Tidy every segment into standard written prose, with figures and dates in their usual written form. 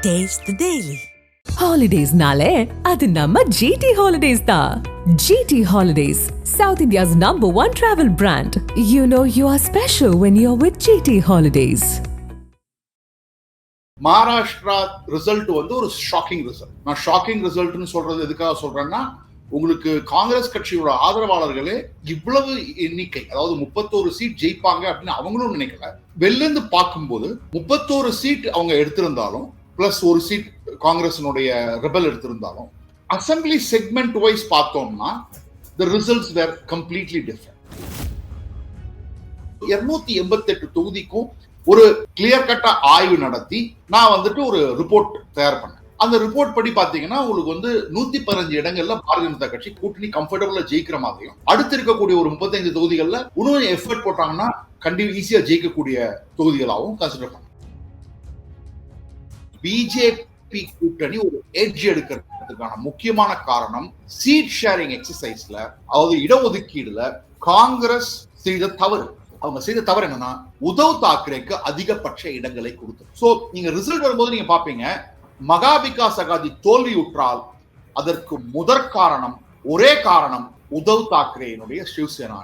Taste the Daily. Holidays-nale, adu namma GT Holidays da. GT Holidays, South India's #1 travel brand. You know you are special when you're with GT Holidays. Maharashtra result வந்து ஒரு shocking result. நான் shocking ரிசல்ட்னு சொல்றது எதுக்காக சொல்றேன்னா, உங்களுக்கு காங்கிரஸ் கட்சியோட ஆதரவாளர்களே இவ்வளவு எண்ணிக்கை, அதாவது 31 சீட் ஜெயிப்பாங்க அப்படின்னு அவங்களும் நினைக்கல. வெளிலிருந்து பார்க்கும்போது 31 சீட் அவங்க எடுத்திருந்தாலும் பிளஸ் ஒரு சீட் காங்கிரஸினுடைய ரெபல் எடுத்திருந்தாலும் அசம்பிளி செக்மெண்ட் வைஸ் பார்த்தோம்னா the results were completely different. 288 தொகுதிக்கும் ஒரு கிளியர் கட்டா ஆய்வு நடத்தி நான் வந்துட்டு ஒரு ரிப்போர்ட் தயார் பண்ணேன். அந்த ரிப்போர்ட் படி பாத்தீங்கன்னா உங்களுக்கு வந்து 115 இடங்கள்ல பாரதிய ஜனதா கட்சி கூட்டணி கம்ஃபர்டபுளா ஜெயிக்கிற மாதிரியும், அடுத்து இருக்கக்கூடிய ஒரு 35 தொகுதிகள்ல இன்னும் எஃபர்ட் போட்டாங்கன்னா கண்டிப்பா ஈஸியா ஜெயிக்கக்கூடிய தொகுதிகளாகவும் கன்சிடர் பண்ணேன். பிஜேபி கூட்டணி ஒரு எட்ஜ் எடுக்கிறதுக்கான முக்கியமான காரணம் சீட் ஷேரிங் எக்ஸசைஸ்ல, அதாவது இடஒதுக்கீடுல காங்கிரஸ் செய்த தவறு. அவங்க செய்த தவறு என்னன்னா, உத்தவ் தாக்கரேக்கு அதிகபட்ச இடங்களை கொடுத்தது. சோ நீங்க ரிசல்ட் வரும்போது நீங்க பாப்பீங்க, மகா விகாஸ் அகாதி தோல்வியுற்றால் அதற்கு முதற் காரணம், ஒரே காரணம் உத்தவ் தாக்கரேனுடைய சிவசேனா.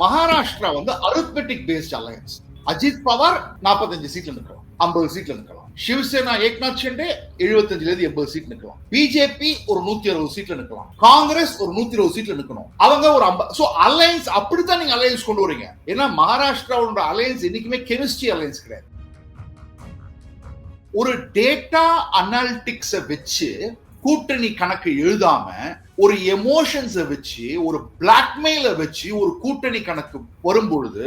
மகாராஷ்டிரா வந்து arithmetic based alliance. Ajit Pawar 45 சீட்ல நிற்கலாம், 50 சீட்ல நிற்கலாம். சிவசேனா ஏக்நாத் ஷிண்டே 75 80 சீட் நிற்கலாம். பிஜேபி ஒரு 160 சீட்ல நிற்கலாம். காங்கிரஸ் ஒரு 120 சீட்ல நிற்கணும். அவங்க ஒரு 50. சோ அலையன்ஸ் அப்படித்தான் நீங்க அலையன்ஸ் கொண்டு வரீங்க. ஏன்னா மகாராஷ்டிராவோட அலையன்ஸ் என்னைக்குமே கெமிஸ்ட்ரி அலையன்ஸ் கிடையாது. ஒரு டேட்டா அனாலிட்டிக்ஸ் வச்சு கூட்டணி கணக்கு எழுதாம, ஒரு எமோஷன்ஸை வச்சு, ஒரு பிளாக்மெயில வச்சு ஒரு கூட்டணி கணக்கு வரும்பொழுது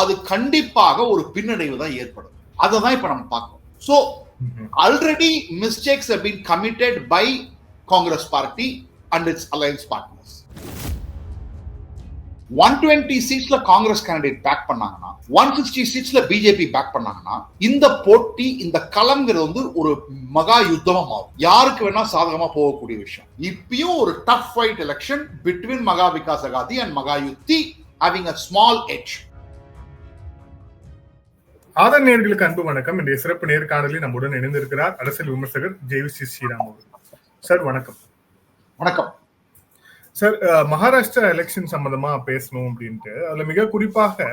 அது கண்டிப்பாக ஒரு பின்னடைவு தான் ஏற்படும். அதை தான் இப்ப நம்ம பார்க்கணும். So already mistakes have been committed by Congress party and its alliance partners. 120 சீட்ஸ்ல காங்கிரஸ் கேண்டிடேட் பேக் பண்ணாங்கன்னா, 160 சீட்ஸ்ல பிஜேபி பேக் பண்ணாங்கன்னா, இந்த போட்டி, இந்த களம்ங்கிறது வந்து ஒரு மகா யுத்தமா மாறும். யாருக்கு வேணா சாதகமா போகக்கூடிய விஷயம். இப்பயும் ஒரு tough fight election between Maha Vikas Aghadi and மகா யுத்தி having a small edge. Author நேயர்களுக்கு அன்பு வணக்கம். இன்றைய சிறப்பு நேர்காணலில் நம்முடன் இணைந்திருக்கிறார் அரசியல் விமர்சகர் ஜெயவிசி ஸ்ரீராம் அவர்கள். சார் வணக்கம். வணக்கம் சார், மகாராஷ்டிரா எலெக்ஷன் சம்பந்தமா பேசணும் அப்படின்ட்டு, அதுல மிக குறிப்பாக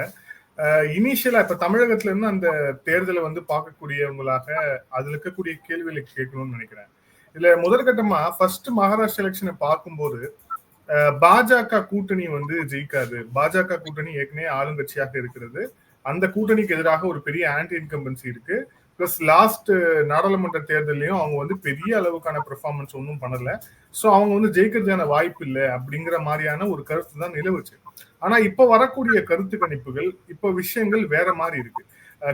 இனிஷியலா இப்ப தமிழகத்துல இருந்து அந்த தேர்தலை வந்து பார்க்கக்கூடியவங்களாக அதுல இருக்கக்கூடிய கேள்விகளை கேட்கணும்னு நினைக்கிறேன். இதுல முதற்கட்டமா ஃபர்ஸ்ட் மகாராஷ்டிரா எலெக்ஷனை பார்க்கும்போது பாஜக கூட்டணி வந்து ஜெயிக்காது. பாஜக கூட்டணி ஏற்கனவே ஆளுங்கட்சியாக இருக்கிறது. அந்த கூட்டணிக்கு எதிராக ஒரு பெரிய ஆன்டி இன்கம்பன்சி இருக்கு. பிளஸ் லாஸ்ட் நாடாளுமன்ற தேர்தலையும் அவங்க வந்து பெரிய அளவுக்கான பெர்ஃபார்மன்ஸ் ஒன்றும் பண்ணல. ஸோ அவங்க வந்து ஜெயிக்கிறதுக்கான வாய்ப்பு இல்லை அப்படிங்கிற மாதிரியான ஒரு கருத்து தான் நிலவுச்சு. ஆனா இப்ப வரக்கூடிய கருத்து கணிப்புகள், இப்ப விஷயங்கள் வேற மாதிரி இருக்கு.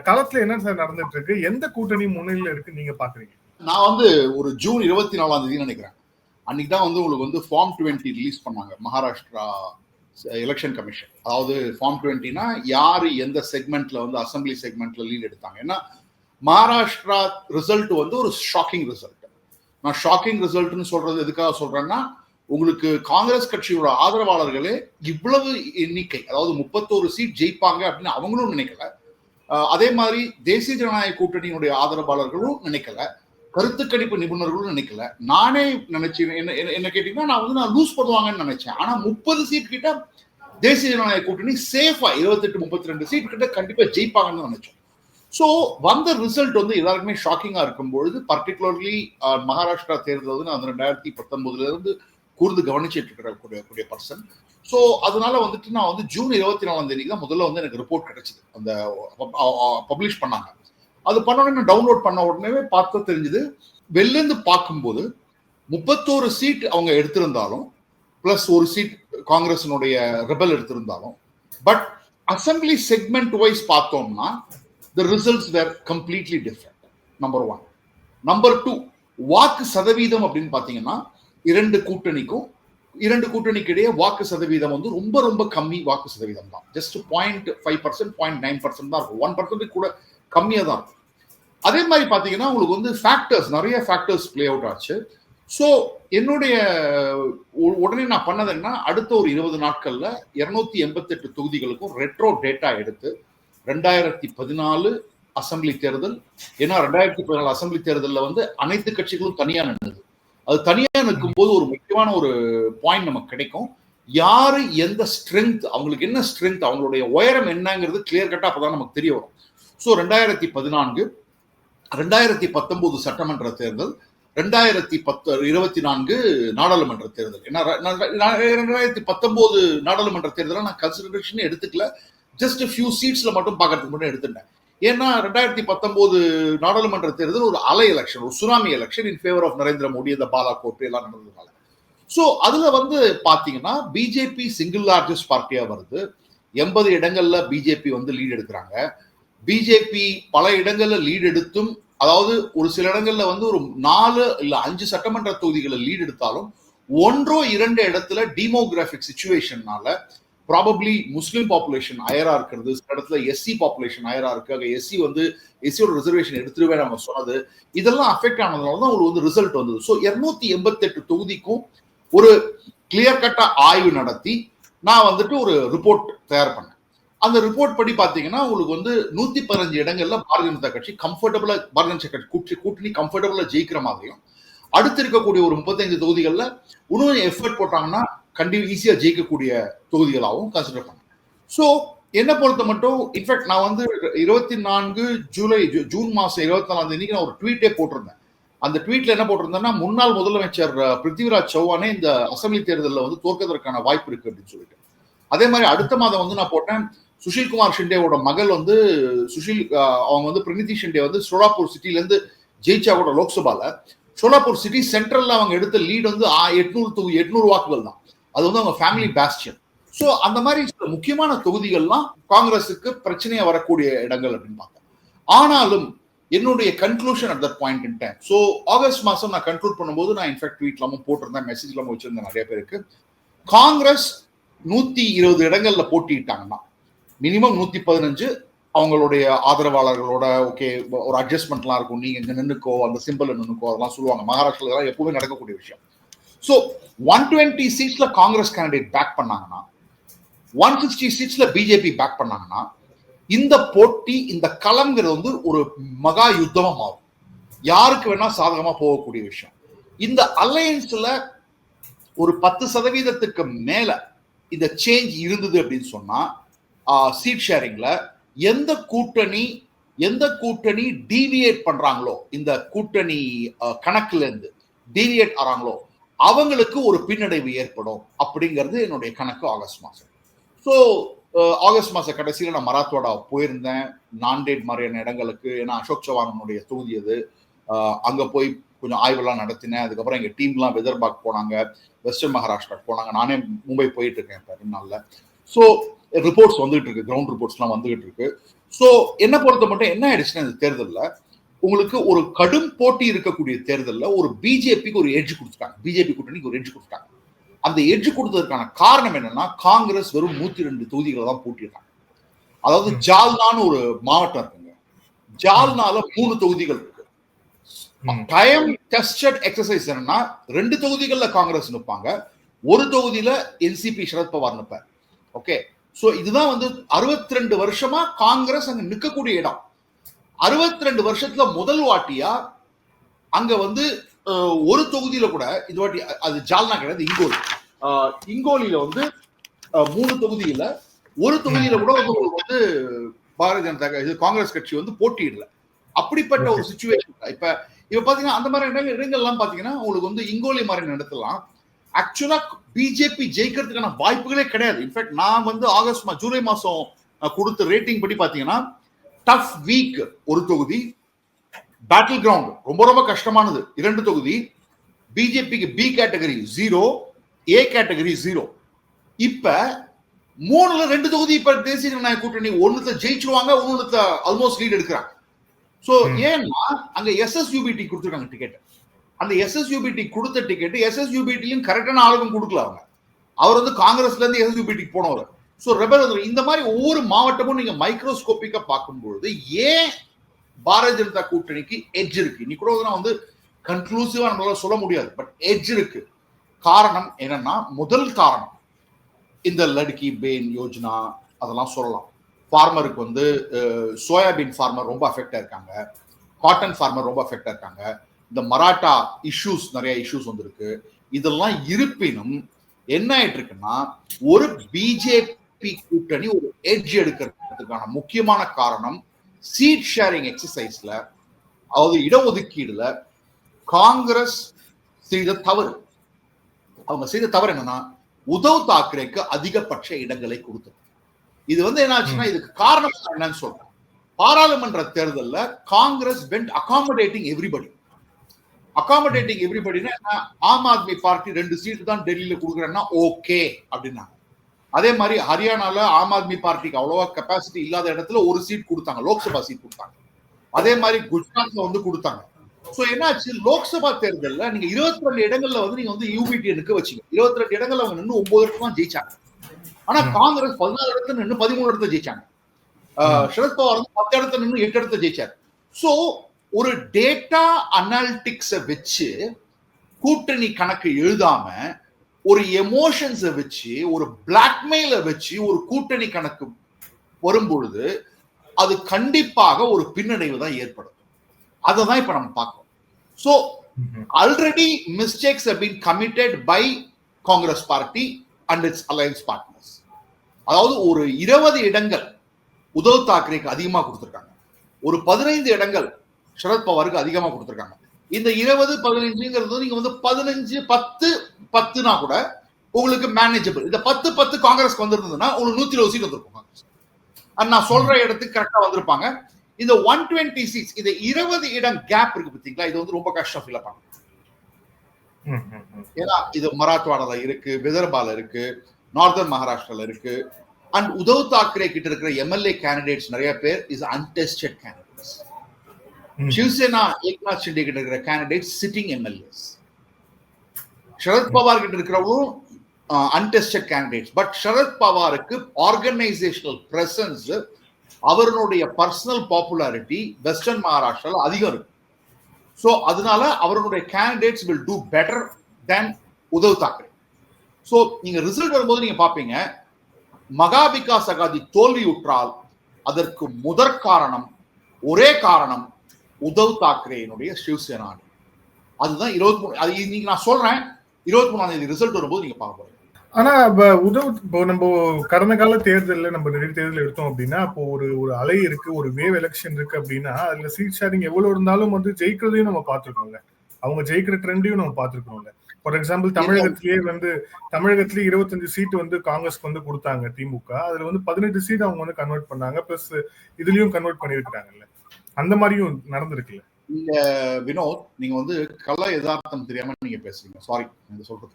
களத்துல என்ன சார் நடந்துட்டு இருக்கு? எந்த கூட்டணி முன்னிலையில இருக்கு நீங்க பாக்குறீங்க? நான் வந்து ஒரு ஜூன் 24 நினைக்கிறேன், அன்னைக்கு தான் வந்து உங்களுக்கு வந்து ஃபார்ம் 20 ரிலீஸ் பண்ணாங்க மகாராஷ்டிரா எலெக்ஷன் கமிஷன். அதாவது ஃபார்ம் 20னா யாரு எந்த செக்மெண்ட்ல வந்து அசம்பிளி செக்மெண்ட்ல லீட் எடுத்தாங்க. ஏன்னா மகாராஷ்டிரா ரிசல்ட் வந்து ஒரு ஷாக்கிங் ரிசல்ட். நான் ஷாக்கிங் ரிசல்ட்னு சொல்றது எதுக்காக சொல்றேன்னா, உங்களுக்கு காங்கிரஸ் கட்சியோட ஆதரவாளர்களே இவ்வளவு எண்ணிக்கை, அதாவது 31 சீட் ஜெயிப்பாங்க அப்படின்னு அவங்களும் நினைக்கல. அதே மாதிரி தேசிய ஜனநாயக கூட்டணியினுடைய ஆதரவாளர்களும் நினைக்கல, கருத்து கணிப்பு நிபுணர்களும் நினைக்கல. நானே நினைச்சேன், என்ன கேட்டீங்கன்னா, நான் லூஸ் பண்ணுவாங்கன்னு நினைச்சேன். ஆனா 30 சீட் கிட்ட தேசிய ஜனநாயக கூட்டணி சேஃபா 28-32 சீட் கிட்ட கண்டிப்பா ஜெயிப்பாங்கன்னு நினைச்சோம். சோ வந்த ரிசல்ட் வந்து எல்லாருக்குமே ஷாக்கிங்கா இருக்கும்பொழுது, பர்டிகுலர்லி மகாராஷ்டிரா தேர்தல் வந்து நான் 2019 இருந்து கூர்ந்து கவனிச்சுட்டு இருக்கக்கூடிய பர்சன். ஸோ அதனால வந்துட்டு நான் வந்து ஜூன் 24 தான் முதல்ல வந்து எனக்கு ரிப்போர்ட் கிடைச்சது. அந்த பப்ளிஷ் பண்ணாங்க. அது பண்ண உடனே டவுன்லோட் பண்ண உடனே பார்த்து தெரிஞ்சது, வெளிலிருந்து பார்க்கும்போது 31 சீட் அவங்க எடுத்திருந்தாலும் பிளஸ் ஒரு சீட் காங்கிரஸினுடைய ரெபல் எடுத்திருந்தாலும், பட் அசம்பிளி செக்மெண்ட் வைஸ் பார்த்தோம்னா the results were completely different. Number 1. Number 2, வாக்கு சதவீதம் அப்படின்னு பாத்தீங்கன்னா இரண்டு கூட்டணிக்கு இடையே வாக்கு சதவீதம் வந்து ரொம்ப ரொம்ப கம்மி வாக்கு சதவீதம் தான். ஜஸ்ட் 0.5%, 0.9% தான் இருக்கும். 1% கூட கம்மியா தான் இருக்கும். அதே மாதிரி பாத்தீங்கன்னா உங்களுக்கு வந்து நிறைய ஃபேக்டர்ஸ் பிளே அவுட் ஆச்சு. ஸோ என்னுடைய உடனே நான் பண்ணது என்ன, அடுத்த ஒரு 20 நாட்கள்ல 288 தொகுதிகளுக்கும் ரெட்ரோ டேட்டா எடுத்து 2014 அசம்பிளி தேர்தல். ஏன்னா 2014 அசம்பிளி தேர்தலில் வந்து அனைத்து கட்சிகளும் தனியா நின்றது. அது தனியா நிற்கும் போது ஒரு முக்கியமான ஒரு பாயிண்ட் நமக்கு கிடைக்கும். யாரு எந்த ஸ்ட்ரென்த், அவங்களுக்கு என்ன ஸ்ட்ரென்த், அவங்களுடைய உயரம் என்னங்கிறது கிளியர் கட்டா அப்பதான் நமக்கு தெரிய வரும். ஸோ 2014, 2019 சட்டமன்ற தேர்தல், 2024 நாடாளுமன்ற தேர்தல். ஏன்னா 2019 நாடாளுமன்ற தேர்தலை நான் கன்சிடரேஷன் எடுத்துக்கல, ஜஸ்ட் ஃபியூ சீட்ஸ்ல மட்டும் பார்க்கறதுக்கு மட்டும் எடுத்துட்டேன். ஏன்னா 2019 நாடாளுமன்ற தேர்தல் ஒரு அலை எலெக்ஷன், ஒரு tsunami election in favour of Narendra Modi, அந்த பாலாகோட் எல்லாம் நடந்ததுனால. ஸோ அதுல வந்து பாத்தீங்கன்னா பிஜேபி சிங்கிள் லார்ஜஸ்ட் பார்ட்டியா வருது. 80 இடங்கள்ல பிஜேபி வந்து லீட் எடுக்கிறாங்க. பிஜேபி பல இடங்கள்ல லீட் எடுத்தும், அதாவது ஒரு சில இடங்கள்ல வந்து ஒரு 4 இல்ல 5 சட்டமன்ற தொகுதிகளை லீட் எடுத்தாலும் 1 or 2 இடத்துல டெமோகிராபிக் சிச்சுவேஷன்னால ப்ராபப்ளி முஸ்லிம் பாப்புலேஷன் ஹையரா இருக்கிறது, சில இடத்துல எஸ்சி பாப்புலேஷன் ஹையரா இருக்கு. எஸ்சி வந்து எஸ்சியோட ரிசர்வேஷன் எடுத்துருவேன் அவங்க சொன்னது, இதெல்லாம் அஃபெக்ட் ஆனதுனால தான் உங்களுக்கு வந்து ரிசல்ட் வந்தது. ஸோ 288 தொகுதிக்கும் ஒரு கிளியர் கட்டா ஆய்வு நடத்தி நான் வந்துட்டு ஒரு ரிப்போர்ட் தயார் பண்ணேன். அந்த ரிப்போர்ட் படி பாத்தீங்கன்னா உங்களுக்கு வந்து 115 இடங்கள்ல பாரதிய ஜனதா கட்சி கம்ஃபர்டபுளா, பாரதிய ஜனதா கட்சி கூட்டணி கம்ஃபர்டபுளா ஜெயிக்கிற மாதிரியும், அடுத்து இருக்கக்கூடிய ஒரு 35 தொகுதிகள்ல இன்னும் எஃபர்ட் போட்டாங்கன்னா கண்டிப்பா ஈஸியா ஜெயிக்கக்கூடிய தொகுதிகளாகவும் கன்சிடர் பண்ணேன். ஸோ என்ன பொறுத்த மட்டும், இன்ஃபேக்ட் நான் வந்து 24 ஜூன் மாசம் 24 நான் ஒரு ட்வீட்டே போட்டிருந்தேன். அந்த ட்வீட்ல என்ன போட்டிருந்தேன்னா, முன்னாள் முதலமைச்சர் பிருத்திவிராஜ் சௌஹானே இந்த அசம்பிளி தேர்தலில் வந்து தோற்கதற்கான வாய்ப்பு இருக்கு அப்படின்னு சொல்லிட்டு. அதே மாதிரி அடுத்த மாதம் வந்து நான் போட்டேன், சுஷில்குமார் ஷிண்டேவோட மகள் வந்து அவங்க வந்து பிரணீதி ஷிண்டே வந்து சோலாப்பூர் சிட்டில இருந்து ஜெயிச்சா கூட லோக்சபால, சோலாப்பூர் சிட்டி சென்ட்ரல்ல அவங்க எடுத்த லீட் வந்து 800 வாக்குகள் தான். அது வந்து அவங்க ஃபேமிலி பேஸ்டியன். ஸோ அந்த மாதிரி சில முக்கியமான தொகுதிகள்லாம் காங்கிரஸுக்கு பிரச்சனையா வரக்கூடிய இடங்கள் அப்படின்னு பார்த்தேன். ஆனாலும் என்னுடைய conclusion at that point in time, so August மாசம் நான் கன்க்ளூட் பண்ணும்போது நான் இன்ஃபேக்ட் ட்வீட்லாமும் போட்டிருந்தேன், மெசேஜ்லாமும் வச்சிருந்தேன் நிறைய பேருக்கு. காங்கிரஸ் 120 இடங்கள்ல போட்டிட்டாங்கன்னா மினிமம் 115 அவங்களுடைய ஆதரவாளர்களோட ஓகே ஒரு அட்ஜஸ்ட்மெண்ட்லாம் இருக்கும். நீங்க இங்க நின்னுக்கோ, அந்த சிம்பிள் நின்னுக்கோ, அதெல்லாம் சொல்லுவாங்க. மகாராஷ்டிரால எப்பவுமே நடக்கக்கூடிய விஷயம். ஸோ 120 சீட்ஸ்ல காங்கிரஸ் கேண்டிடேட் பேக் பண்ணாங்கன்னா, 160 சீட்ஸ்ல பிஜேபி பேக் பண்ணாங்கன்னா, இந்த போட்டி, இந்த களம்ங்கிறது வந்து ஒரு மகா யுத்தமா மாறும். யாருக்கு வேணா சாதகமா போகக்கூடிய விஷயம். இந்த அலையன்ஸ்ல ஒரு 10% மேல இந்த சேஞ்ச் இருந்தது அப்படின்னு சொன்னா, சீட் ஷேரிங்ல எந்த கூட்டணி டீவியேட் பண்றாங்களோ, இந்த கூட்டணி கணக்குல இருந்து டீவியேட் ஆறாங்களோ, அவங்களுக்கு ஒரு பின்னடைவு ஏற்படும் அப்படிங்கிறது என்னுடைய கணக்கு ஆகஸ்ட் மாசம். ஸோ ஆகஸ்ட் மாச கடைசியில நான் மராத்வாடா போயிருந்தேன், நான்டேட் மாதிரியான இடங்களுக்கு. ஏன்னா அசோக் சவானுடைய தொகுதி அது. அங்க போய் கொஞ்சம் ஆய்வெல்லாம் நடத்தினேன். அதுக்கப்புறம் எங்க டீம்லாம் விதர்பாக் போனாங்க, வெஸ்டர்ன் மகாராஷ்டிரா போனாங்க. நானே மும்பை போயிட்டு இருக்கேன் இப்ப 2 நாள்ல. ஸோ ரிப்போர்ட்ஸ் வந்துகிட்டு இருக்கு, கிரவுண்ட் ரிப்போர்ட்ஸ்லாம் வந்துகிட்டு இருக்கு. ஸோ என்ன பொறுத்த மட்டும் என்ன ஆயிடுச்சுன்னா, இந்த தேர்தலில் உங்களுக்கு ஒரு கடும் போட்டி இருக்கக்கூடிய தேர்தலில் ஒரு பிஜேபிக்கு ஒரு எட்ஜ் கொடுத்துட்டாங்க, பிஜேபி கூட்டணிக்கு ஒரு எட்ஜ் கொடுத்துட்டாங்க. அந்த எட்ஜ் கொடுத்ததற்கான காரணம் என்னன்னா, காங்கிரஸ் வெறும் 102 தொகுதிகளை தான் போட்டிடுறாங்க. அதாவது ஜால்னான்னு ஒரு மாவட்டம் இருக்குங்க, ஜால்னால 3 தொகுதிகள் இருக்கு. டைம் டெஸ்டட் எக்ஸசைஸ் என்னன்னா, 2 தொகுதிகள்ல காங்கிரஸ் நிற்பாங்க, ஒரு தொகுதியில என்சிபி சரத்பவார் நிற்பார். ஓகே, சோ இதுதான் வந்து 62 வருஷமா காங்கிரஸ் அங்க நிற்கக்கூடிய இடம். 62 வருஷத்துல முதல் வாட்டியா அங்க வந்து ஒரு தொகுதியில கூட, இது வாட்டி அது ஜால்னா கிடையாது, இங்கோலியில வந்து 3 தொகுதியில ஒரு தொகுதியில கூட வந்து பாரதிய ஜனதா இது காங்கிரஸ் கட்சி வந்து போட்டியிடல. அப்படிப்பட்ட ஒரு சிச்சுவேஷன். இப்ப பாத்தீங்கன்னா அந்த மாதிரி இடங்கள்லாம் பாத்தீங்கன்னா உங்களுக்கு வந்து இங்கோலி மாதிரி இடத்துலாம் ஆக்சுவலா பிஜேபி ஜெயிக்கிறதுக்கான வாய்ப்புகளே கிடையாது. இன்ஃபேக்ட் நான் வந்து ஜூலை மாசம் கொடுத்த ரேட்டிங் படி பாத்தீங்கன்னா, டஃப் வீக் ஒரு தொகுதி, பேட்டில் கிரவுண்ட் ரொம்ப ரொம்ப கஷ்டமானது 2 தொகுதி, பிஜேபிக்கு பி கேட்டகரி 0, ஏ கேட்டகரி 0. இப்ப 3ல 2 தொகுதி இப்ப தேசிய ஜனநாயக கூட்டணி ஒண்ணுல ஜெயிச்சிருவாங்க, ஒண்ணுல ஆல்மோஸ்ட் லீட் எடுக்கிறாங்க. சோ ஏன்னா அங்க எஸ்எஸ்யூபிடி கொடுத்துருக்காங்க டிக்கெட். அந்த எஸ்எஸ்யூபிடி கொடுத்த டிக்கெட் எஸ்எஸ்யூபிடியும் கரெக்டான ஆளுக்கும் கொடுக்கல. அவர் வந்து காங்கிரஸ்ல இருந்து எஸ்எஸ்யூபிடிக்கு போனவர். சோ ரெபல் இந்த மாதிரி ஒவ்வொரு மாவட்டமும் நீங்க மைக்ரோஸ்கோபிக்கா பார்க்கும்பொழுது ஏன் பாரதிய ஜனதா கூட்டணிக்கு எட்ஜ் இருக்கு. இன்னைக்கு கூட வந்து கன்க்ளூசிவா நம்மளால சொல்ல முடியாது, பட் எட்ஜ் இருக்கு. காரணம் என்னன்னா, முதல் காரணம் இந்த லட்கி பேன் யோஜனா அதெல்லாம் சொல்லலாம். ஃபார்மருக்கு வந்து சோயாபீன் ஃபார்மர் ரொம்ப அஃபெக்ட் ஆயிருக்காங்க, காட்டன் ஃபார்மர் ரொம்ப அஃபெக்ட் ஆயிருக்காங்க, இந்த மராட்டா இஷ்யூஸ் நிறைய இஷ்யூஸ் வந்திருக்கு. இதெல்லாம் இருப்பினும் என்ன ஆயிட்டு இருக்குன்னா, ஒரு பிஜேபி கூட்டணி ஒரு எட்ஜ் எடுக்கிறதுக்கான முக்கியமான காரணம் சீட் ஷேரிங் எக்ஸசைஸ்ல, அதாவது இடஒதுக்கீடுல காங்கிரஸ் செய்த தவறு. அவங்க செய்த தவறு என்னன்னா, உத்தவ் தாக்கரேக்கு அதிகபட்ச இடங்களை கொடுத்தது. இது வந்து என்ன ஆச்சுன்னா, இதுக்கு காரணம் என்னன்னு சொல்றேன். பாராளுமன்ற தேர்தல்ல Congress went accommodating everybody. Accommodating எவ்ரிபடினா, Aam Aadmi party 2 சீட்டு தான் டெல்லியில கொடுக்குறேன்னா ஓகே அப்படின்னாங்க. அதே மாதிரி ஹரியானால ஆம் ஆத்மி பார்ட்டிக்கு அவ்வளவா கெப்பாசிட்டி இல்லாத இடத்துல ஒரு சீட் கொடுத்தாங்க, லோக்சபா சீட் கொடுத்தாங்க. அதே மாதிரி குஜராத்ல வந்து கொடுத்தாங்க. சோ என்னாச்சு, லோக்சபா தேர்தல்ல நீங்க 22 இடங்கள்ல வந்து நீங்க வந்து யூபிடி நிக்க வச்சீங்க. 22 இடங்கள்ல அவங்க நின்று 9 இடத்துல தான் ஜெயிச்சாங்க. ஆனா காங்கிரஸ் 14 இடத்துல நின்று 13 இடத்துல ஜெயிச்சாங்க. சரத்பவார் வந்து 10 இடத்துல நின்று 8 இடத்துல ஜெயிச்சாரு. சோ ஒரு டேட்டா அனாலிட்டிக்ஸ வச்சு கூட்டணி கணக்கு எழுதாம, ஒரு எமோஷன்ஸை வச்சு, ஒரு பிளாக்மெயில வச்சு ஒரு கூட்டணி கணக்கு வரும்பொழுது அது கண்டிப்பாக ஒரு பின்னடைவு தான் ஏற்படும். அதை தான் இப்ப நம்ம பார்க்கணும். So already mistakes have been committed by Congress party and it's alliance partners. அதாவது ஒரு 20 இடங்கள் உத்தவ் தாக்கரேக்கு அதிகமா கொடுத்திருக்காங்க, ஒரு 15 இடங்கள் சரத்பவாருக்கு அதிகமா கொடுத்திருக்காங்க. இந்த 20, 15ங்கிறது நீங்க வந்து 15, 10, 10னா கூட உங்களுக்கு மேனேஜபிள். இந்த 10, 10 காங்கிரஸ்க்கு வந்திருந்ததுன்னா உங்களுக்கு 120 சீட் வந்திருக்கும் காங்கிரஸ். நான் சொல்ற இடத்துக்கு கரெக்டா வந்திருப்பாங்க. இந்த 120 சீட்ஸ், இந்த 20 இடம் கேப் இருக்கு பாத்தீங்களா, இது வந்து ரொம்ப கஷ்டம் ஃபில் பண்ண. ஏன்னா இது மராத்வாடால இருக்கு, விதர்பால இருக்கு, நார்தர்ன் மகாராஷ்டிரால இருக்கு. அண்ட் உத்தவ் தாக்கரே கிட்ட இருக்கிற எம்எல்ஏ கேண்டிடேட்ஸ் நிறைய பேர் is untested candidates. Shiv Sena Eknath Shinde கிட்ட இருக்கிற கேண்டிடேட்ஸ் சிட்டிங் எம்எல்ஏஸ். சரத்பவார் கிட்ட இருக்கிறவங்களும் அன்டெஸ்டட் கேண்டிடேட்ஸ். பட் சரத்பவாருக்கு ஆர்கனைசேஷனல் பிரசன்ஸ், அவருடைய பர்சனல் பாப்புலாரிட்டி வெஸ்டர்ன் மகாராஷ்டிரால அதிகம் இருக்கு. சோ அதனால அவருடைய candidates will do better than Uddhav Thackeray. So நீங்க ரிசல்ட் வரும்போது நீங்க பாப்பீங்க, மகா விகாஸ் அகாதி தோல்வியுற்றால் அதற்கு முதற் காரணம், ஒரே காரணம் உத்தவ் தாக்கரேனுடைய சிவசேனா. அதுதான் 23. அது இன்னைக்கு நான் சொல்றேன், 23ஆம் தேதி ரிசல்ட் வரும்போது நீங்க பார்க்க போறீங்க. ஆனா உத்தவ், இப்போ நம்ம கடந்த கால தேர்தலில் நம்ம நிறைய தேர்தல் எடுத்தோம் அப்படின்னா, அப்போ ஒரு அலை இருக்கு, ஒரு வேவ் எலெக்ஷன் இருக்கு அப்படின்னா, அதுல சீட் ஷேரிங் எவ்வளவு இருந்தாலும் வந்து ஜெயிக்கிறதையும் நம்ம பார்த்துருக்கோம்ல, அவங்க ஜெயிக்கிற ட்ரெண்டையும் நம்ம பார்த்துருக்கோம்ல. ஃபார் எக்ஸாம்பிள் தமிழகத்திலேயே 25 சீட் வந்து காங்கிரஸ்க்கு வந்து கொடுத்தாங்க திமுக. அதுல வந்து 18 சீட் அவங்க வந்து கன்வெர்ட் பண்ணாங்க, பிளஸ் இதுலயும் கன்வெர்ட் பண்ணிருக்காங்கல்ல. அந்த மாதிரியும் நடந்திருக்குல்ல. நீங்க வினோத், நீங்க வந்து கள்ள யதார்த்தம் தெரியாம நீங்க பேசுறீங்க. சாரி சொல்றது.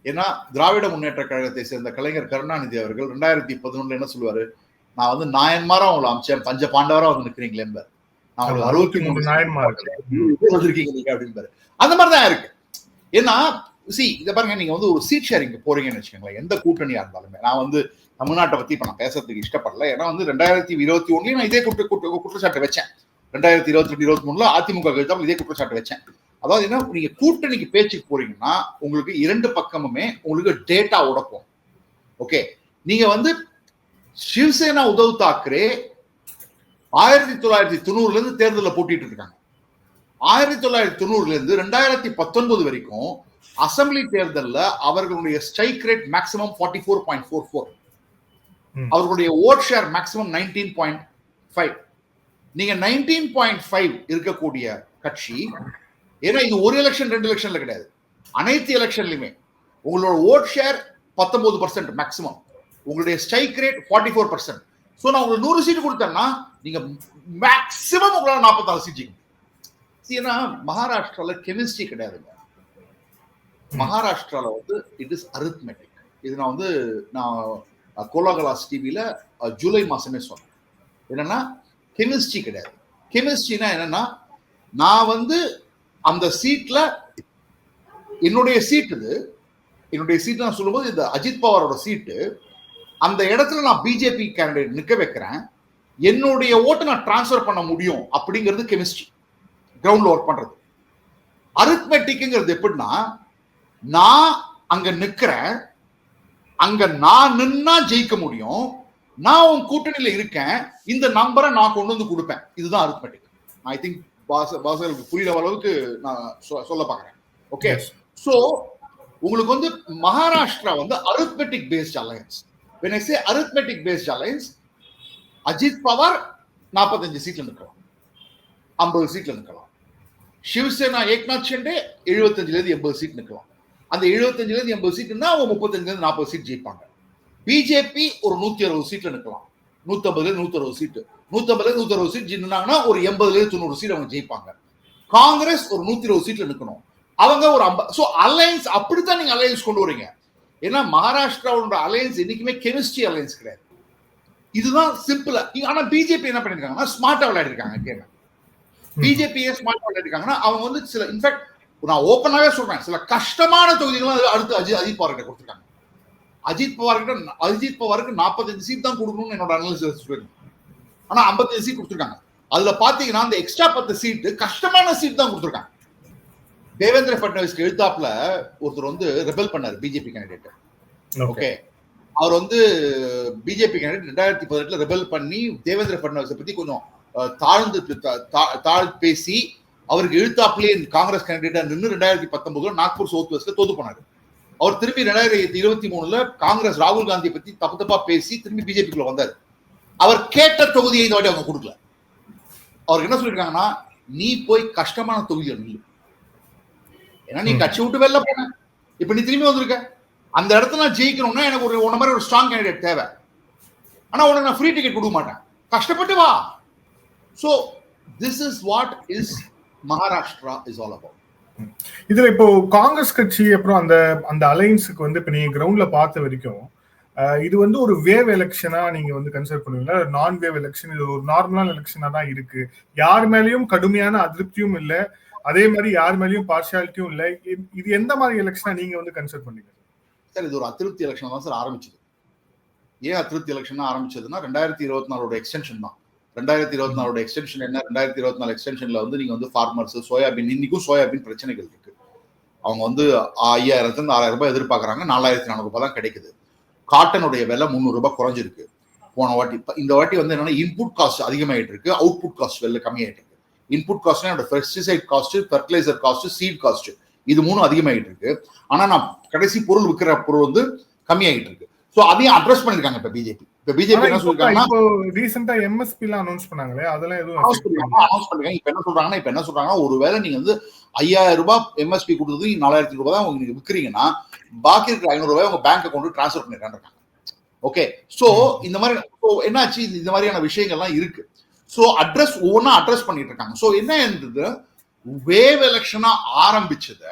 ஏன்னா திராவிட முன்னேற்ற கழகத்தை சேர்ந்த கலைஞர் கருணாநிதி அவர்கள் 2011 என்ன சொல்லுவாரு, நான் வந்து நாயன்மாரா அவங்களை அமைச்சேன், பஞ்ச பாண்டவரா வந்து நிக்கிறீங்களே, நான் உங்களுக்கு 63 நாயன்மார் வந்திருக்கீங்க நீங்க அப்படின்பாரு. அந்த மாதிரிதான் இருக்கு. ஏன்னா இதை பாருங்க, நீங்க வந்து ஒரு சீட் ஷேரிங் போறீங்கன்னு வச்சுக்கோங்களேன், எந்த கூட்டணியா இருந்தாலுமே. நான் வந்து தமிழ்நாட்டை பத்தி இப்ப நான் பேசுறதுக்கு இஷ்டப்படல. ஏன்னா வந்து 2021 நான் இதே குற்றச்சாட்டு வச்சேன். 2022, 23 அதிமுக இதே குற்றச்சாட்டு வச்சேன். அதாவது என்ன, நீங்க கூட்டணிக்கு பேச்சுக்கு போறீங்கன்னா உங்களுக்கு 2 பக்கமுமே உங்களுக்கு டேட்டா உடப்போம். ஓகே, நீங்க வந்து சிவசேனா உத்தவ் தாக்கரே 1990 இருந்து தேர்தலில் போட்டிட்டு இருக்காங்க. 1990 இருந்து 2019 வரைக்கும் அசம்பிளி தேர்தலில் அவர்களுடைய ஸ்ட்ரைக் ரேட் மேக்சிமம் 44.44, அவர்களுடைய ஓட் ஷேர் மேக்சிமம் 19.5. நீங்க 19.5 இருக்கக்கூடிய கட்சி, ஏன்னா இது ஒரு எலெக்ஷன் 2 எலெக்ஷன்ல கிடையாது, அனைத்து எலெக்ஷன்லயுமே உங்களோட ஓட் ஷேர் 19% மேக்சிமம், உங்களுடைய ஸ்ட்ரைக் ரேட் 44%. சோ நான் உங்களுக்கு 100 சீட் கொடுத்தேன்னா நீங்க மேக்சிமம் உங்களால 44 சீட் ஜெயிக்கும். ஏன்னா மகாராஷ்டிரால கெமிஸ்ட்ரி கிடையாதுங்க. மகாராஷ்டிரால வந்து இட் இஸ் அரித்மெட்டிக். இது நான் கோலாகலாஸ் டிவில ஜூலை மாசமே சொன்னேன். என்னன்னா கெமிஸ்ட்ரி கிடையாது. கெமிஸ்ட்ரினா என்னன்னா, நான் வந்து அந்த சீட்ல என்னுடைய சீட் நான் சொல்லும்போது இந்த அஜித் பவாரோட சீட்டு, அந்த இடத்துல நான் பிஜேபி கேண்டிடேட் நிக்க வைக்கிறேன், என்னுடைய ஓட்டை நான் டிரான்ஸ்பர் பண்ண முடியும் அப்படிங்கிறது கெமிஸ்ட்ரி, கிரவுண்ட்ல ஒர்க் பண்றது. அரித்மெட்டிக்ங்கிறது எப்படின்னா, நான் அங்க நிக்கிறேன், அங்க நான் நின்னா ஜெயிக்க முடியும், நான் உன் கூட்டணியில இருக்கேன், இந்த நம்பரை நான் கொண்டு வந்து கொடுப்பேன். இதுதான் அரித்மெட்டிக். ஐ திங்க் பாசங்களுக்கு புரியுற அளவுக்கு நான் சொல்ல பாக்குறேன். ஓகே, சோ உங்களுக்கு வந்து மகாராஷ்டிரா வந்து arithmetic based alliance. when I say arithmetic based alliance, Ajit Pawar 45 சீட்ல நிற்கலாம், 50 சீட்ல நிற்கலாம். சிவசேனா ஏக்நாத் ஷிண்டே 75 80 சீட் நிற்கலாம். அந்த 75 80 சீட்னா அவங்க 35 40 சீட் ஜெயிப்பாங்க. பிஜேபி ஒரு 160 சீட்ல நிற்கலாம், 150 160 சீட், 150 160 சீட் ஜெயினாங்கன்னா ஒரு 80 90 சீட் அவங்க ஜெயிப்பாங்க. காங்கிரஸ் ஒரு 120 சீட்ல நிற்கணும், அவங்க ஒரு 50. சோ அலையன்ஸ் அப்படித்தான் நீங்க அலையன்ஸ் கொண்டு வரீங்க. ஏன்னா மகாராஷ்டிராவோட அலையன்ஸ் என்னைக்குமே கெமிஸ்ட்ரி அலையன்ஸ் கிடையாது. இதுதான் சிம்பிளா. ஆனா பிஜேபி என்ன பண்ணிருக்காங்கன்னா ஸ்மார்ட்டா விளையாடிருக்காங்க. கேட்க பிஜேபியே ஸ்மார்ட்டா விளையாடிருக்காங்கன்னா அவங்க வந்து சில இன்ஃபேக்ட் நான் ஓப்பனாவே சொல்றேன், சில கஷ்டமான தொகுதிகளும் அடுத்து அஜித் பவார் கிட்ட கொடுத்துருக்காங்க. அஜித் பவாருக்கு 45 சீட் தான் கொடுக்கணும்னு என்னோட அனாலிசிஸ் சொல்லுங்க. ஆனா 55 சீட் கொடுத்துருக்காங்க. அதுல பாத்தீங்கன்னா அந்த எக்ஸ்ட்ரா 10 சீட் கஷ்டமான சீட் தான் கொடுத்துருக்காங்க. தேவேந்திர பட்னாவிஸ்க்கு எழுத்தாப்புல ஒருத்தர் வந்து ரெபல் பண்ணாரு, பிஜேபி கேண்டிடேட். ஓகே, அவர் வந்து பிஜேபி கேண்டிடேட் 2018 ரெபல் பண்ணி தேவேந்திர பட்னாவிஸை பத்தி கொஞ்சம் தாழ்ந்து பேசி அவருக்கு எழுத்தாப்புலேயே காங்கிரஸ் கேண்டிடேட்டா நின்று 2019 நாக்பூர் சவுத் வெஸ்ட்ல தோத்து போனாரு. அவர் திரும்பி 2023 காங்கிரஸ் ராகுல் காந்தியை பத்தி தப்பா பேசி திரும்பி பிஜேபிக்குள்ள வந்தாரு. அவர் கேட்ட தொகுதியை இந்த வாட்டி அவங்க கொடுக்கல. அவருக்கு என்ன சொல்லிருக்காங்கன்னா, நீ போய் கஷ்டமான தொகுதியில் நில்லு, ஏன்னா நீ கட்சி விட்டு வெளில போன, இப்ப நீ திரும்பி வந்திருக்க, அந்த இடத்துல நான் ஜெயிக்கணும்னா எனக்கு ஒரு மாதிரி ஒரு ஸ்ட்ராங் கேண்டிடேட் தேவை. ஆனா உனக்கு நான் ஃப்ரீ டிக்கெட் கொடுக்க மாட்டேன், கஷ்டப்பட்டு வா. So this is what is Maharashtra is all about. இதுல இப்போ காங்கிரஸ் கட்சி அப்புறம் அந்த அலையன்ஸுக்கு வந்து இப்ப நீங்க கிரவுண்ட்ல பார்த்த வரைக்கும் இது வந்து ஒரு வேவ் எலெக்ஷனா நீங்க வந்து கன்சிடர் பண்ணுவீங்களா? நான் வேவ் எலெக்ஷன், இது ஒரு நார்மலான எலெக்ஷனா தான் இருக்கு, யார் மேலேயும் கடுமையான அதிருப்தியும் இல்லை, அதே மாதிரி யார் மேலேயும் பார்ஷியாலிட்டியும் இல்லை. இது எந்த மாதிரி எலெக்ஷனா நீங்க வந்து கன்சிடர் பண்ணீங்க? சார் இது ஒரு அதிருப்தி எலெக்ஷன் தான் சார் ஆரம்பிச்சது. ஏன் அதிருப்தி எலெக்ஷன் ஆரம்பிச்சதுன்னா 2024 எக்ஸ்டென்ஷன் தான். 2024 எக்ஸ்டென்ஷன் என்ன? 2024 எக்ஸ்டென்ஷன்ல வந்து நீங்க வந்து ஃபார்மர்ஸ் சோயாபீன், இன்னைக்கும் சோயாபீன் பிரச்சனைகள் இருக்கு. அவங்க வந்து 5000 6000 எதிர்பார்க்கறாங்க, 4400 ரூபாய் தான் கிடைக்குது. காட்டனுடைய விலை 300 ரூபாய் குறைஞ்சிருக்கு போன வாட்டி. இந்த வாட்டி வந்து என்னன்னா இன்புட் காஸ்ட் அதிகமாயிட்டு இருக்கு, அவுட்புட் காஸ்ட் வெளில கம்மியாயிட்டு இருக்கு. இன்புட் காஸ்ட்னா pesticide cost, fertiliser cost, seed cost, இது மூணும் அதிகமாயிட்டு இருக்கு. ஆனா நான் கடைசி பொருள் விற்கிற பொருள் வந்து கம்மியாயிட்டு இருக்கு. சோ அதையும் அட்ரஸ் பண்ணிருக்காங்க இப்ப பிஜேபி. இப்ப பிஜேபி என்ன சொல்றாங்கன்னா, இப்போ ரீசன்ட்டா எம்எஸ்பி லாம் அனௌன்ஸ் பண்ணாங்களே, அதெல்லாம் எதுவும் அனௌன்ஸ் பண்ணிருக்காங்க. இப்ப என்ன சொல்றாங்கன்னா ஒருவேளை நீங்க வந்து 5000 ரூபாய் எம்எஸ்பி கொடுத்தது 4000 ரூபாய் தான் நீங்க விற்கிறீங்கன்னா பாக்கி இருக்கிற 500 ரூபாய் உங்க பேங்க் அக்கௌண்ட் டிரான்ஸ்ஃபர் பண்ணிருக்காங்க. ஓகே, சோ இந்த மாதிரி என்னாச்சு, இந்த மாதிரியான விஷயங்கள்லாம் இருக்கு. சோ ஒவ்வொன்னா அட்ரஸ் பண்ணிட்டு இருக்காங்க. சோ என்ன இருந்தது, வேவ் எலெக்ஷனா ஆரம்பிச்சத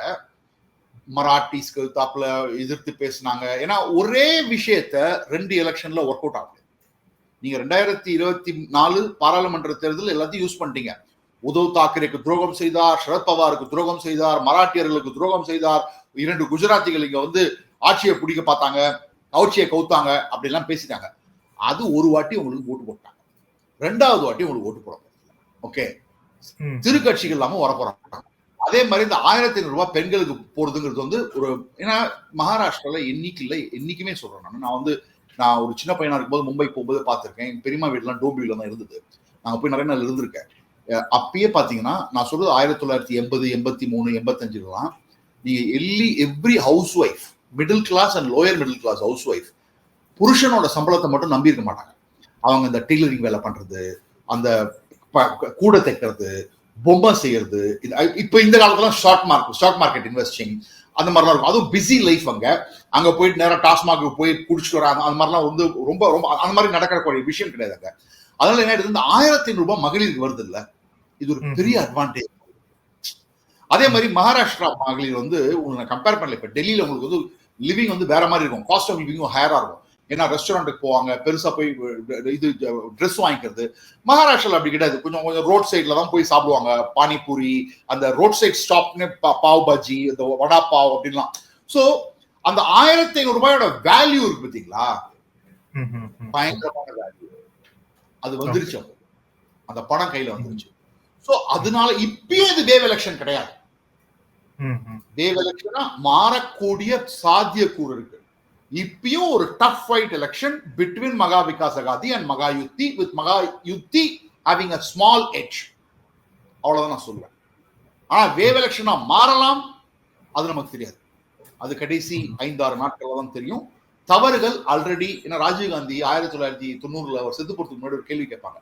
மராட்டிஸ்க்கு தாப்புல எதிர்த்து பேசினாங்க. ஏன்னா ஒரே விஷயத்த 2 எலெக்ஷன்ல ஒர்க் அவுட் ஆகுது. நீங்க 2024 பாராளுமன்ற தேர்தல் எல்லாத்தையும் யூஸ் பண்ணிட்டீங்க. உத்தவ் தாக்கரேக்கு துரோகம் செய்தார், சரத்பவாருக்கு துரோகம் செய்தார், மராட்டியர்களுக்கு துரோகம் செய்தார், 2 குஜராத்திகள் இங்க வந்து ஆட்சியை பிடிக்க பார்த்தாங்க, ஆட்சியை கவுத்தாங்க, அப்படி எல்லாம் பேசிட்டாங்க. அது ஒரு வாட்டி உங்களுக்கு ஓட்டு போட்டாங்க, 2வது வாட்டி உங்களுக்கு ஓட்டு போட. ஓகே, திருக்கட்சிகள் இல்லாம வர போறாங்க. அதே மாதிரி இந்த 1500 ரூபாய் பெண்களுக்கு போறதுங்கிறது வந்து ஒரு, ஏன்னா மகாராஷ்டிரால என்னைக்குமே சொல்றேன், நான் ஒரு சின்ன பையனா இருக்கும்போது மும்பை போகும்போது பார்த்திருக்கேன். எங்க பெரியமா வீடுலாம் டோபியில தான் இருந்தது, நாங்க போய் நிறைய நாள் இருந்திருக்கேன். அப்பயே பாத்தீங்கன்னா நான் சொல்றது 1980 83 85 நீங்க every housewife, middle class and lower middle class housewife புருஷனோட சம்பளத்தை மட்டும் நம்பி இருக்க மாட்டாங்க. அவங்க இந்த டெய்லரிங் வேலை பண்றது, அந்த கூட தைக்கிறது, பொம்மை செய்யறது, இப்ப இந்த காலத்துல ஸ்டாக் மார்க்கெட் இன்வெஸ்டிங் அந்த மாதிரிலாம் இருக்கும். அதுவும் பிஸி லைஃப். அங்க போயிட்டு நேரம் டாஸ்மாக் போய் குடிச்சிட்டு வராங்க, அந்த மாதிரிலாம் வந்து ரொம்ப ரொம்ப அந்த மாதிரி நடக்கக்கூடிய விஷயம் கிடையாதுங்க. அதனால என்ன ஆயிடுது, இந்த 1500 ரூபாய் மகளிருக்கு வருது இல்ல, இது ஒரு பெரிய அட்வான்டேஜ். அதே மாதிரி மகாராஷ்டிரா மகளிர் வந்து உங்களுக்கு கம்பேர் பண்ணல, இப்ப டெல்லியில உங்களுக்கு வந்து லிவிங் வந்து வேற மாதிரி இருக்கும், காஸ்ட் ஆஃப் லிவிங்கும் ஹையரா இருக்கும். ஏன்னா ரெஸ்டாரண்ட்டுக்கு போவாங்க, பெருசா போய் இது ட்ரெஸ் வாங்கிக்கிறது. மகாராஷ்டிரால அப்படி கிடையாது, கொஞ்சம் ரோட் சைட்ல தான் போய் சாப்பிடுவாங்க. பானிபூரி, அந்த ரோட் சைட் ஸ்டாப்னு பாவ் பாஜி, இந்த வடா பாவ் அப்படின்லாம். சோ அந்த 1500 ரூபாயோட வேல்யூ இருக்கு பாத்தீங்களா, பயங்கரமான வேல்யூ. அது வந்துருச்சு, அந்த பணம் கையில வந்துருச்சு. சோ அதனால இப்பயும் இது வேவ் எலெக்ஷன் கிடையாது. வேவ் எலெக்ஷனா மாறக்கூடிய சாத்தியக்கூறு இருக்கு. இப்பயும் ஒரு tough fight election between Maha Vikas Aghadi and மகா யுத்தி, வித் மகா யுத்தி ஹேவிங் அ ஸ்மால் எட்ஜ். அவ்வளவுதான் நான் சொல்லுவேன். ஆனா வேவ் எலெக்ஷனா மாறலாம், அது நமக்கு தெரியாது. அது கடைசி 5-6 நாட்கள் தான் தெரியும். தவறுகள் ஆல்ரெடி, ஏன்னா ராஜீவ்காந்தி 1990 அவர் செத்து போறதுக்கு முன்னாடி ஒரு கேள்வி கேட்பாங்க,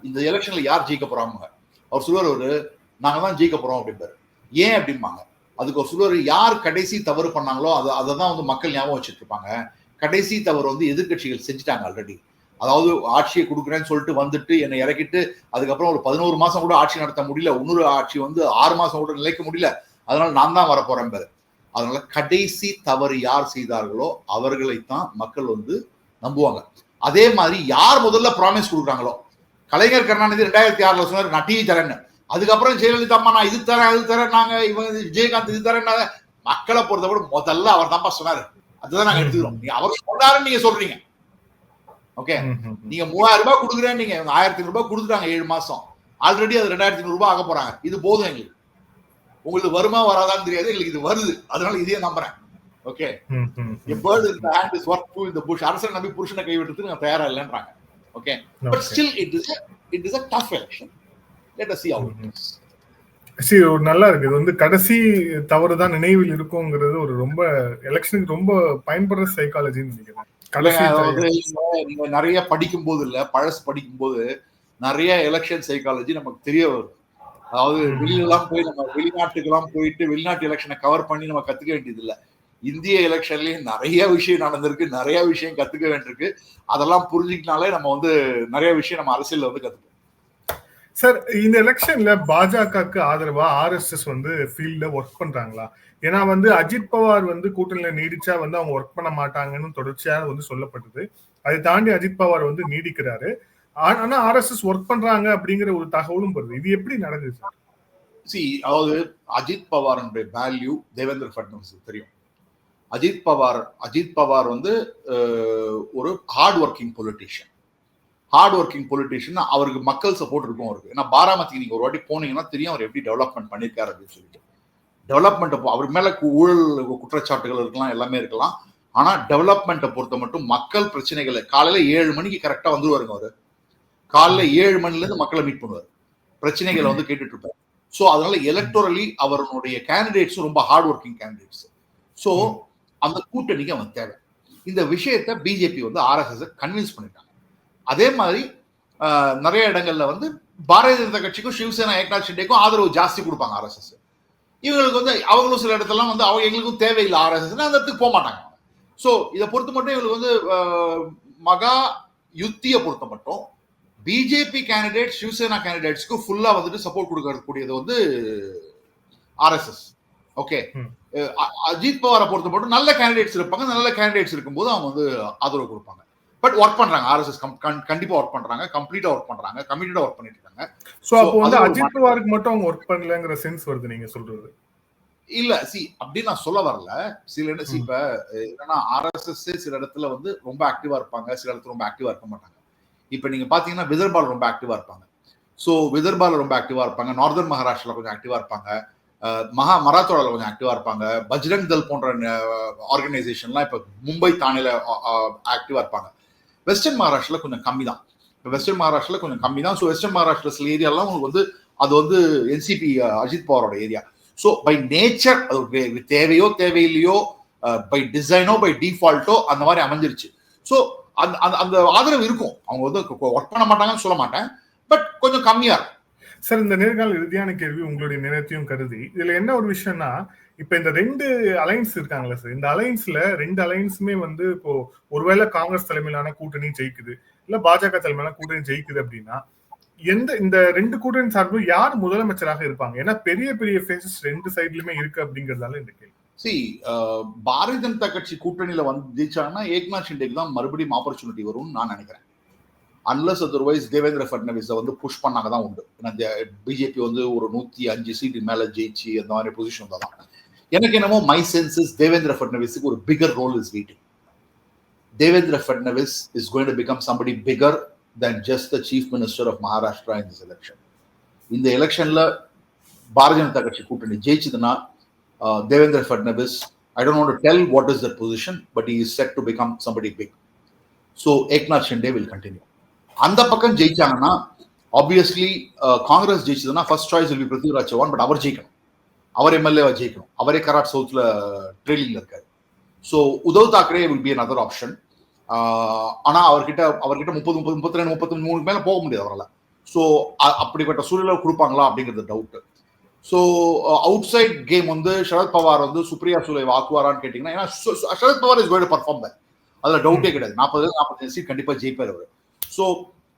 இந்த எலெக்ஷன்ல யார் ஜெயிக்க போறாங்க. அவர் சொல்லுவார், நாங்க தான் ஜெயிக்க போறோம் அப்படின்பாரு. ஏன் அப்படிம்பாங்க. அதுக்கு ஒரு சொல்லுவார், யார் கடைசி தவறு பண்ணாங்களோ அதை தான் வந்து மக்கள் ஞாபகம் வச்சுட்டு இருப்பாங்க. கடைசி தவறு வந்து எதிர்கட்சிகள் செஞ்சுட்டாங்க ஆல்ரெடி. அதாவது ஆட்சியை கொடுக்குறேன்னு சொல்லிட்டு வந்துட்டு என்னை இறக்கிட்டு அதுக்கப்புறம் ஒரு 11 மாசம் கூட ஆட்சி நடத்த முடியல, இன்னொரு ஆட்சி வந்து 6 மாசம் கூட நிலைக்க முடியல, அதனால நான் தான் வரப்போறேன் பாரு. அதனால கடைசி தவறு யார் செய்தார்களோ அவர்களைத்தான் மக்கள் வந்து நம்புவாங்க. அதே மாதிரி யார் முதல்ல ப்ராமிஸ் கொடுக்குறாங்களோ, கலைஞர் கருணாநிதி 2006 சொன்னார் நான் டிவி தரேன்னு, அதுக்கப்புறம் ஜெயலலிதா அம்மா நான் இது தரேன் அது தரேன், நாங்க இவங்க விஜயகாந்த் இது தரேன், மக்களை பொறுத்தவரை முதல்ல அவர் தான்ப்பா சொன்னாரு, அதுதான் நாங்க எடுத்துக்கிறோம். நீங்க அவர் சொன்னாருன்னு நீங்க சொல்றீங்க. ஓகே, நீங்க 3000 ரூபாய் கொடுக்குறேன், நீங்க 1500 ரூபாய் கொடுத்துட்டாங்க 7 மாசம், ஆல்ரெடி அது 2500 ரூபாய் ஆக போறாங்க. இது போதும் எங்களுக்கு. உங்களுக்கு வருமா வராதான்னு தெரியாது, எங்களுக்கு இது வருது, அதனால இதையே நம்புறேன். Okay, bird in the hand is worth two in the bush. அரசன் நம்பி புருஷனை கைவிட்டுறதுக்கு நான் தயாரா இல்லைன்றாங்க. Okay, but still it is a tough election. Let us see how it is. சரி, ஒரு நல்லா இருக்கு. இது வந்து கடைசி தவறு தான் நினைவில் இருக்குங்கிறது ஒரு ரொம்ப எலெக்ஷனுக்கு ரொம்ப பயன்படுற சைக்காலஜின்னு நினைக்கிறேன். நீங்க நிறைய படிக்கும் போது இல்ல, பழசு படிக்கும் போது நிறைய எலெக்ஷன் சைக்காலஜி நமக்கு தெரிய வரும். அதாவது வெளியெல்லாம் போய் நம்ம வெளிநாட்டுக்கெல்லாம் போயிட்டு வெளிநாட்டு எலெக்ஷனை கவர் பண்ணி நம்ம கத்துக்க வேண்டியது இல்லை. இந்திய எலெக்ஷன்லயும் நிறைய விஷயம் நடந்திருக்கு, நிறைய விஷயம் கத்துக்க வேண்டியிருக்கு. அதெல்லாம் புரிஞ்சுக்கினாலே நம்ம வந்து நிறைய விஷயம் நம்ம அரசியல்ல வந்து கத்துக்கணும். சார், இந்த எலெக்ஷன்ல பாஜகவுக்கு ஆதரவா ஆர்எஸ்எஸ் வந்து ஃபீல்ட்ல ஒர்க் பண்றாங்களா? ஏன்னா வந்து அஜித் பவார் வந்து கூட்டணியில நீடிச்சா வந்து அவங்க ஒர்க் பண்ண மாட்டாங்கன்னு தொடர்ச்சியாக வந்து சொல்லப்பட்டது. அதை தாண்டி அஜித் பவார் வந்து நீடிக்கிறாரு. ஆனா ஆர்எஸ்எஸ் ஒர்க் பண்றாங்க அப்படிங்கிற ஒரு தகவலும் வருது. இது எப்படி நடக்குது சார்? அதாவது அஜித் பவாருடைய வேல்யூ தேவேந்திர ஃபட்னவிஸ் தெரியும். அஜித் பவார் வந்து ஒரு ஹார்ட் ஒர்க்கிங் பொலிட்டீஷியன். அவருக்கு மக்கள் சப்போர்ட் இருக்கும் அவருக்கு. ஏன்னா பாராமதிக்கு நீங்க ஒரு வாட்டி போனீங்கன்னா தெரியும் அவர் எப்படி டெவலப்மெண்ட் பண்ணிருக்காரு அப்படின்னு சொல்லிட்டு. டெவலப்மெண்ட் அவர் மேல ஊழல் குற்றச்சாட்டுகள் இருக்கலாம், எல்லாமே இருக்கலாம். ஆனா டெவலப்மெண்ட்டை பொறுத்த மட்டும் மக்கள் பிரச்சனைகளை காலையில 7 மணிக்கு கரெக்டா வந்துருவாருங்க. அவரு காலையில 7 மணில இருந்து மக்களை மீட் பண்ணுவார், பிரச்சனைகளை வந்து கேட்டுட்டு இருப்பாரு. ஸோ அதனால எலக்டோரலி அவருடைய கேண்டிடேட்ஸும் ரொம்ப ஹார்ட் ஒர்க்கிங் கேண்டிடேட்ஸ். ஸோ அந்த கூட்டணிக்கு அவன் தேவை. இந்த விஷயத்த பிஜேபி வந்து ஆர்எஸ்எஸ் கன்வின்ஸ் பண்ணிட்டாங்க. அதே மாதிரி நிறைய இடங்கள்ல வந்து பாரதிய ஜனதா கட்சிக்கும் சிவசேனா ஏக்நாத் ஷிண்டேக்கும் ஆதரவு ஜாஸ்தி கொடுப்பாங்க ஆர்எஸ்எஸ். இவங்களுக்கு வந்து அவங்களும் சில இடத்துலாம் வந்து அவங்க எங்களுக்கும் தேவையில்லை ஆர்எஸ்எஸ், அந்த இடத்துக்கு போக மாட்டாங்க. ஸோ இதை பொறுத்த மட்டும் இவங்களுக்கு வந்து மகா யுத்தியை பொறுத்த மட்டும் பிஜேபி கேண்டிடேட் சிவசேனா கேண்டிடேட்ஸ்க்கு ஃபுல்லா வந்துட்டு சப்போர்ட் கொடுக்கக்கூடியது வந்து ஆர்எஸ்எஸ். ஓகே, அஜித் பவாரை பொறுத்த மட்டும் நல்ல கேண்டிடேட்ஸ் இருப்பாங்க, நல்ல கேண்டிடேட்ஸ் இருக்கும்போது அவங்க வந்து ஆதரவு கொடுப்பாங்க. பட் ஒர்க் பண்றாங்க, ஆர்எஸ்எஸ் கண்டிப்பா ஒர்க் பண்றாங்க, கம்ப்ளீட்டா ஒர்க் பண்றாங்க, கமிட்டடா ஒர்க் பண்ணிட்டு இருக்காங்க. சோ அப்போ வந்து அஜித் பவாருக்கு மட்டும் அவங்க ஒர்க் பண்ணலங்கிற சென்ஸ் வருது நீங்க சொல்றது? இல்ல, அப்படி நான் சொல்ல வரல. சில இப்ப என்னன்னா ஆர்எஸ்எஸ் சில இடத்துல வந்து ரொம்ப ஆக்டிவா இருப்பாங்க, சில இடத்துல ரொம்ப ஆக்டிவா இருக்க மாட்டாங்க. இப்ப நீங்க பாத்தீங்கன்னா விதர்பால ரொம்ப ஆக்டிவா இருப்பாங்க. ஸோ விதர்பால ரொம்ப ஆக்டிவா இருப்பாங்க, நார்தர்ன் மகாராஷ்டிரால கொஞ்சம் ஆக்டிவா இருப்பாங்க, மராத்வாடால கொஞ்சம் ஆக்டிவா இருப்பாங்க, பஜ்ரங் தள் போன்ற ஆர்கனைசேஷன்லாம் இப்ப மும்பை தானேல ஆக்டிவா இருப்பாங்க. வெஸ்டர்ன் மகாராஷ்டிரால கொஞ்சம் கம்மி தான். ஸோ வெஸ்டர்ன் மகாராஷ்டிரா சில ஏரியாலாம் உங்களுக்கு வந்து அது வந்து என்சிபி அஜித் பவாரோட ஏரியா. ஸோ பை நேச்சர் அது தேவையோ தேவையில்லையோ, பை டிசைனோ பை டிஃபால்ட்டோ அந்த மாதிரி அமைஞ்சிருச்சு. ஸோ அந்த ஆதரவு இருக்கும். அவங்க வந்து ஒர்க் பண்ண மாட்டாங்கன்னு சொல்ல மாட்டேன், பட் கொஞ்சம் கம்மியா இருக்கும். சார், இந்த நேர்காணல் இறுதியான கேள்வி உங்களுடைய நேரத்தையும் கருதி, இதுல என்ன ஒரு விஷயம்னா, இப்ப இந்த 2 அலைன்ஸ் இருக்காங்களா சார், இந்த அலைன்ஸ்ல 2 அலைன்ஸுமே வந்து இப்போ ஒருவேளை காங்கிரஸ் தலைமையிலான கூட்டணி ஜெயிக்குது, இல்ல பாஜக தலைமையிலான கூட்டணி ஜெயிக்குது அப்படின்னா இந்த 2 கூட்டணி சார்பு யார் முதலமைச்சராக இருப்பாங்க? ஏன்னா பெரிய பெரிய ஃபேஸஸ் 2 சைட்லயுமே இருக்கு அப்படிங்கறதால இந்த கேள்வி. பாரதிய ஜனதா கட்சி கூட்டணியில வந்து ஜெயிச்சாங்கன்னா ஏக்நாத் ஷிண்டேக்கு தான் மறுபடியும் ஆப்பர்ச்சுனிட்டி வரும்னு நான் நினைக்கிறேன். அன்லஸ் அதர்வைஸ் தேவேந்திர ஃபட்னவிஸை வந்து புஷ் பண்ணாங்க தான் உண்டு. பிஜேபி வந்து ஒரு 105 சீட்டு மேல ஜெயிச்சு அந்த மாதிரி பொசிஷன் தான். எனக்கு என்னமோ மை சென்சஸ் தேவேந்திர ஃபட்னவிஸுக்கு ஒரு bigger role is waiting. Devendra Fadnavis is going to become somebody bigger than just the chief minister of Maharashtra in this election. இந்த எலெக்ஷன்ல பாரதிய ஜனதா கட்சி கூட்டணி ஜெயிச்சதுன்னா Devendra Fadnavis I don't want to tell what is that position, but he is set to become somebody big. So Eknath Shinde will continue. அந்த பக்கம் ஜெயிச்சாங்கன்னா obviously Congress ஜெயிச்சதுன்னா first choice will be Prithviraj Chavan. But அவர் ஜெயிக்கணும், அவர் எம்எல்ஏவா ஜெயிக்கணும். அவரே கராட் சவுத்ல ட்ரெயிலிங்ல இருக்காரு. So Uddhav Thackeray will be another option. ஆனா அவர்கிட்ட 32 மேல போக முடியாது அவரால். ஸோ அப்படிப்பட்ட சூழலை கொடுப்பாங்களா அப்படிங்கிறது doubt. So outside game வந்து சரத் பவார் வந்து சுப்ரியா சுலே வாக்குவாரான்னு கேட்டீங்கன்னா, ஏன்னா Sharad Pawar is going to perform that, அதுல டவுட்டே கிடையாது. 45 சீட் கண்டிப்பா ஜெயிப்பார் அவர். ஸோ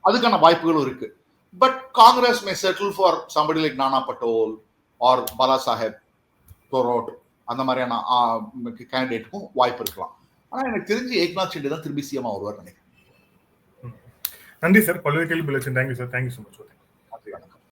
அதுக்கான வாய்ப்புகளும் இருக்கு. But Congress May settle for somebody like Nana Patole R Bala Saheb தோரோட், அந்த மாதிரியான கேண்டிடேட்டுக்கும் வாய்ப்பு இருக்கலாம். ஆனா எனக்கு தெரிஞ்சு ஏக்நாத் ஷிண்டே தான் திரும்பி சிஎம் வருவார் நினைக்கிறேன். நன்றி சார், பல்வேறு கேள்வி. Thank you sir, thank you so much. நன்றி, வணக்கம்.